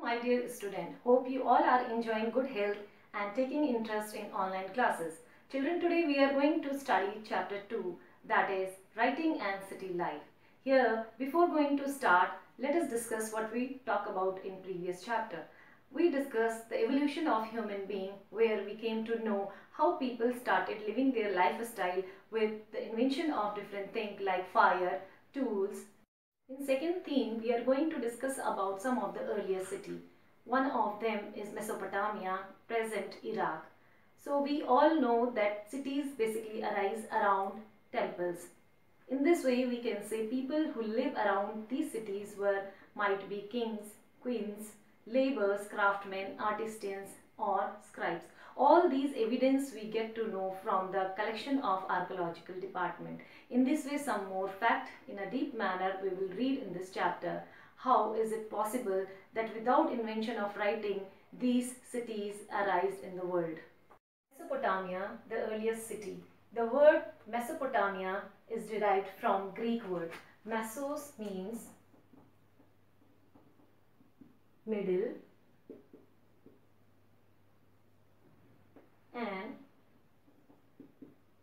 My dear student, hope you all are enjoying good health and taking interest in online classes. Children, today we are going to study chapter 2, that is writing and city life. Here, before going to start, let us discuss what we talked about in previous chapter. We discussed the evolution of human being, where we came to know how people started living their lifestyle with the invention of different things like fire, tools. In second theme, we are going to discuss about some of the earlier city. One of them is Mesopotamia, present Iraq. So we all know that cities basically arise around temples. In this way, we can say people who live around these cities might be kings, queens, laborers, craftsmen, artisans or scribes. All these evidence we get to know from the collection of archaeological department. In this way, some more fact in a deep manner we will read in this chapter. How is it possible that without invention of writing, these cities arise in the world? Mesopotamia, the earliest city. The word Mesopotamia is derived from Greek word. Mesos means middle and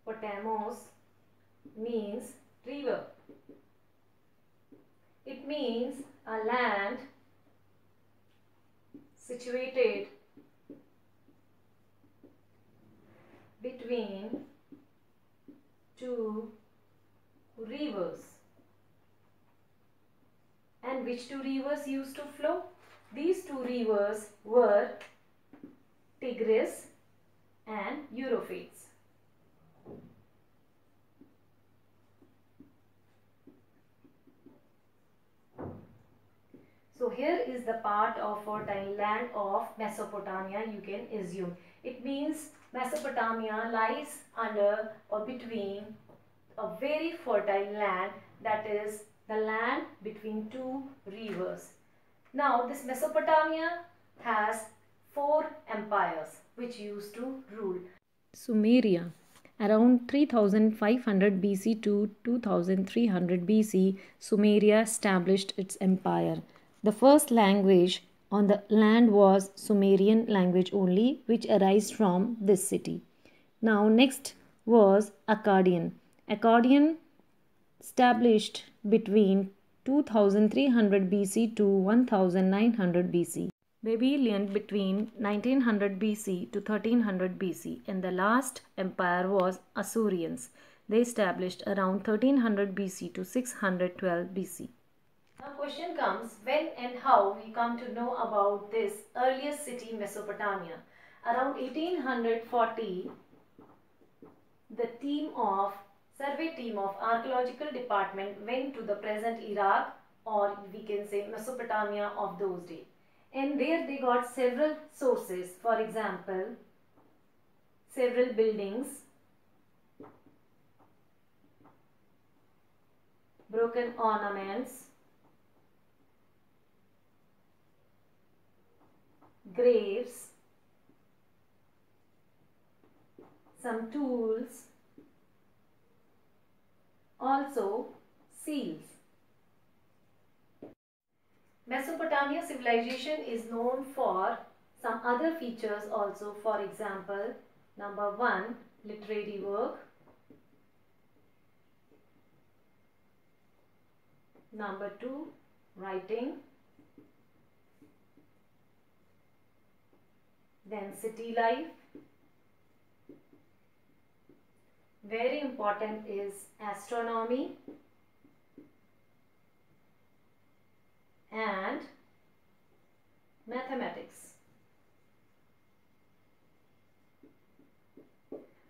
Potamos means river. It means a land situated between two rivers. And which two rivers used to flow? These two rivers were Tigris and Euphrates. So here is the part of fertile land of Mesopotamia, you can assume. It means Mesopotamia lies under or between a very fertile land, that is the land between two rivers. Now this Mesopotamia has 4 empires which used to rule. Sumeria. Around 3500 BC to 2300 BC, Sumeria established its empire. The first language on the land was Sumerian language only, which arose from this city. Now next was Akkadian. Akkadian established between 2300 BC to 1900 BC. Babylon between 1900 BC to 1300 BC, and the last empire was Assyrians. They established around 1300 BC to 612 BC. Now question comes, when and how we come to know about this earliest city Mesopotamia. Around 1840, the survey team of archaeological department went to the present Iraq, or we can say Mesopotamia of those days. And there they got several sources, for example, several buildings, broken ornaments, graves, some tools, also seals. Mesopotamia civilization is known for some other features also. For example, number 1, literary work. Number 2, writing. Then city life. Very important is astronomy and mathematics.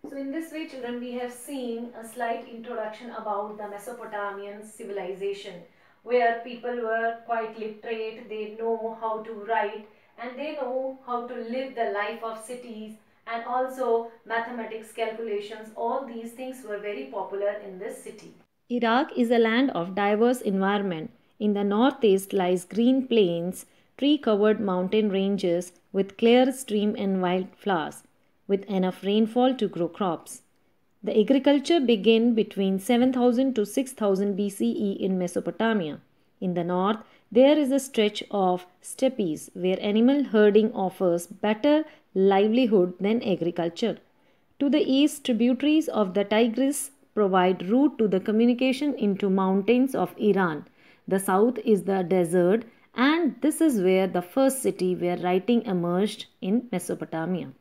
So in this way, children, we have seen a slight introduction about the Mesopotamian civilization, where people were quite literate, they know how to write and they know how to live the life of cities, and also mathematics, calculations, all these things were very popular in this city. Iraq is a land of diverse environment. In the northeast lies green plains, tree-covered mountain ranges with clear stream and wildflowers, with enough rainfall to grow crops. The agriculture began between 7000 to 6000 BCE in Mesopotamia. In the north, there is a stretch of steppes where animal herding offers better livelihood than agriculture. To the east, tributaries of the Tigris provide route to the communication into mountains of Iran. The south is the desert, and this is where the first city where writing emerged in Mesopotamia.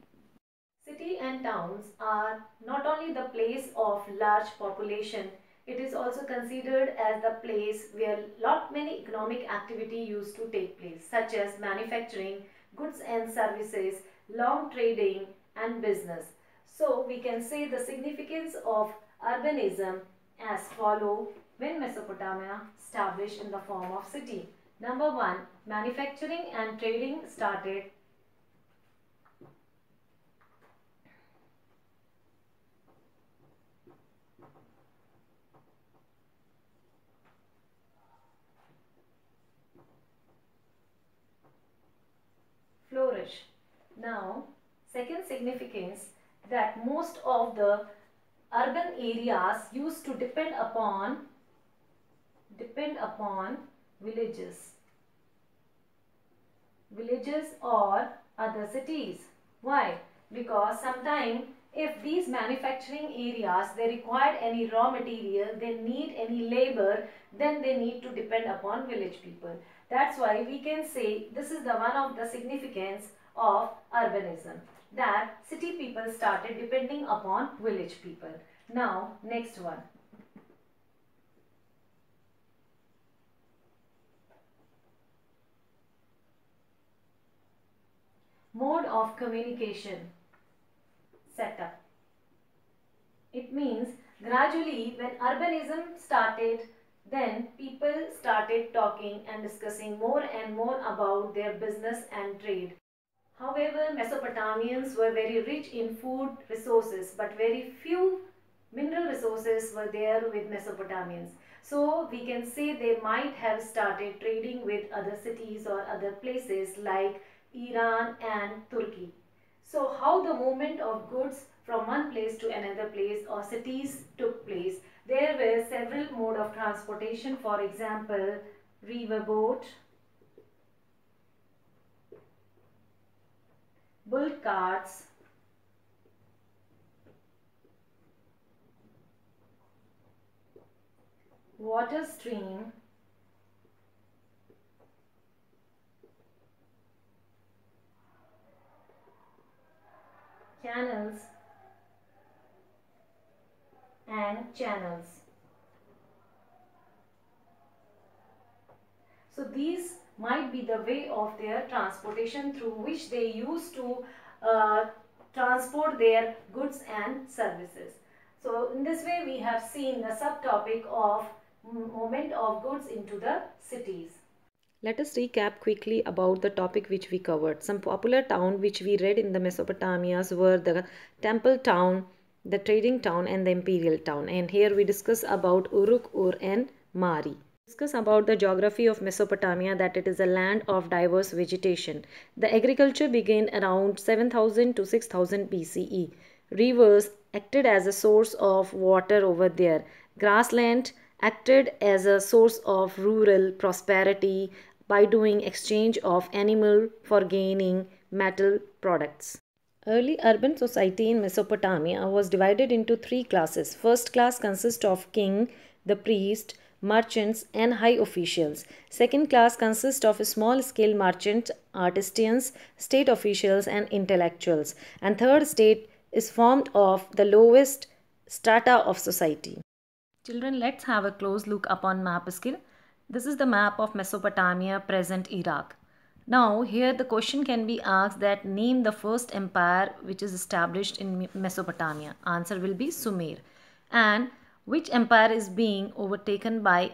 City and towns are not only the place of large population, it is also considered as the place where lot many economic activity used to take place, such as manufacturing, goods and services, long trading and business. So we can say the significance of urbanism as follow when Mesopotamia established in the form of city. Number one, manufacturing and trading started. Flourish. Now, second significance that most of the urban areas used to depend upon villages or other cities. Why? Because sometimes if these manufacturing areas they require any raw material, they need any labor, then they need to depend upon village people. That's why we can say this is the one of the significance of urbanism, that city people started depending upon village people. Now next one. Mode of communication setup. It means gradually when urbanism started, then people started talking and discussing more and more about their business and trade. However, Mesopotamians were very rich in food resources, but very few mineral resources were there with Mesopotamians. So we can say they might have started trading with other cities or other places like Iran and Turkey. So how the movement of goods from one place to another place or cities took place. There were several modes of transportation, for example, riverboat, bull carts, water stream, canals and channels. So these might be the way of their transportation through which they used to transport their goods and services. So in this way we have seen the subtopic of movement of goods into the cities. Let us recap quickly about the topic which we covered. Some popular towns which we read in the Mesopotamias were the temple town, the trading town and the imperial town. And here we discuss about Uruk, Ur and Mari. Discuss about the geography of Mesopotamia, that it is a land of diverse vegetation. The agriculture began around 7000 to 6000 BCE. Rivers acted as a source of water over there. Grassland acted as a source of rural prosperity by doing exchange of animal for gaining metal products. Early urban society in Mesopotamia was divided into three classes. First class consists of king, the priest, merchants and high officials. Second class consists of small scale merchants, artisans, state officials and intellectuals. And third state is formed of the lowest strata of society. Children, let's have a close look upon map skill. This is the map of Mesopotamia, present Iraq. Now here the question can be asked that name the first empire which is established in Mesopotamia. Answer will be Sumer. And which empire is being overtaken by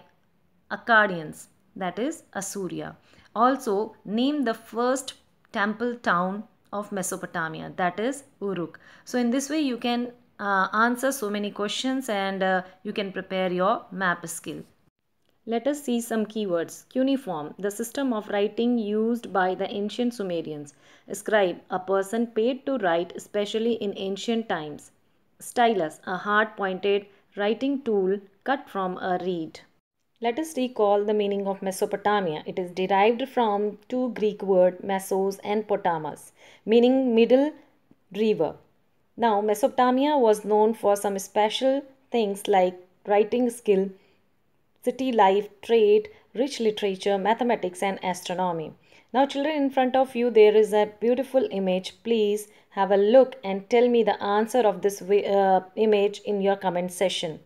Akkadians, that is Assyria. Also name the first temple town of Mesopotamia, that is Uruk. So in this way you can answer so many questions and you can prepare your map skill. Let us see some keywords. Cuneiform, the system of writing used by the ancient Sumerians. Scribe, a person paid to write, especially in ancient times. Stylus, a hard-pointed writing tool cut from a reed. Let us recall the meaning of Mesopotamia. It is derived from two Greek words, mesos and potamus, meaning middle river. Now, Mesopotamia was known for some special things like writing skill, city life, trade, rich literature, mathematics, and astronomy. Now, children, in front of you, there is a beautiful image. Please have a look and tell me the answer of this image in your comment section.